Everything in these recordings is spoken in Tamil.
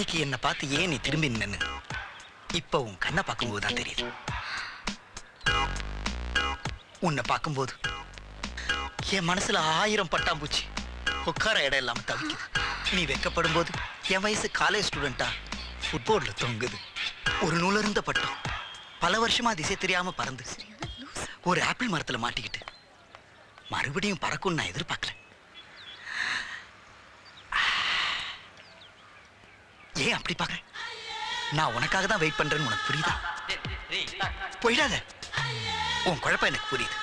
அன்னைக்கு என்ன பார்த்து ஏன் நீ திரும்பி நின்னு இப்ப உன் கண்ணை பார்க்கும்போது தான் தெரியுது. உன்னை பார்க்கும்போது என் மனசுல 1000 பட்டாம்பூச்சி உட்கார இடம் இல்லாம தவிக்குது. நீ வெக்கப்படும் போது என் வயசு காலேஜ் ஸ்டூடெண்டா ஃபுட்போர்ட்ல தொங்குது. ஒரு நூலருந்த பட்டம் பல வருஷமா திசை தெரியாம பறந்து ஒரு ஆப்பிள் மரத்துல மாட்டிக்கிட்டு மறுபடியும் பறக்கும் நான் எதிர்பார்க்கல. ஏன் அப்படி பாக்குற? நான் உனக்காக தான் வெயிட் பண்றேன்னு உனக்கு புரியுதா? போயிடாத. உன் குழப்பம் எனக்கு புரியுது.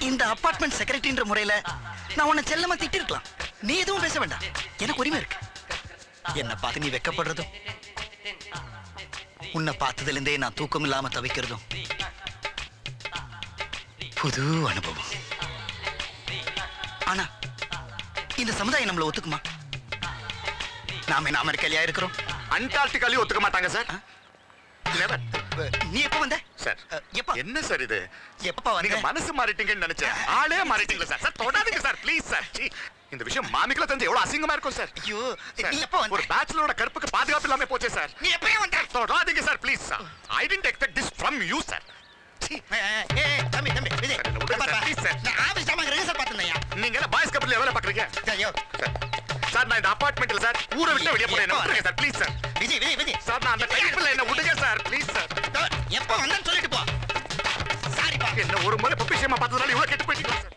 இந்த அபார்ட்மெண்ட் செக்ரட்டரின்ற முறையில நான் உன்னை செல்லமா திட்டிருக்கலாம். நீ எதுவும் பேச வேண்டாம், எனக்கு உரிமை இருக்கு. என்னை பார்த்து நீ வெக்கப்படுறதும் உன்னை பார்த்ததுல இருந்தே நான் தூக்கம் இல்லாம தவிக்கிறதும் புது அனுபவம். ஆனா இந்த சமுதாயம் நம்மள ஒத்துக்குமா? நாம என்ன அமெரிக்காலியா இருக்கிறோம்? அண்டார்டிகாலையும் ஒத்துக்க மாட்டாங்க சார். நீ எப்ப வந்த சார்? எப்ப? என்ன சார் இது? எப்ப வந்த? நீங்க மனசு மாறிட்டீங்கன்னு நினைச்சேன். ஆளே மாறிட்டீங்களா சார்? சார் தொடாதீங்க சார் ப்ளீஸ் சார். இந்த விஷயம் மாமிக்குள்ள தெரிஞ்சு எவ்வளவு அசிங்கமா இருக்கும் சார். ஐயோ, நீ எப்ப வந்த? ஒரு பேச்சுலரோட கற்புக்கு பாதுகாப்பு இல்லாம போச்சே சார். நீ எப்ப வந்த? தொடாதீங்க sir please sir. I didn't expect this from you sir. தம்பி விஜய், நான் ஆபீஸ் ஜாமான் ரிஹர்சல் பார்த்தேன்யா. நீங்க என்ன பாய்ஸ் கப்பல்ல வேலை பாக்குறீங்க? ஐயோ சார், நான் இந்த அபார்ட்மெண்ட்ல சார் ஊரை விட்டு வெளியே போறேன் sir please sir. Vijay sir, நான் அந்த டைப்ல என்ன விடுங்க சார் ப்ளீஸ் சார். எப்ப வந்தேன்னு சொல்லிட்டு போ. சாரிப்பா. என்ன ஒரு முறை பொப்பிஷமா பார்த்ததுனால இவ்வளவு கெட்டு போயிட்டீங்களா சார்?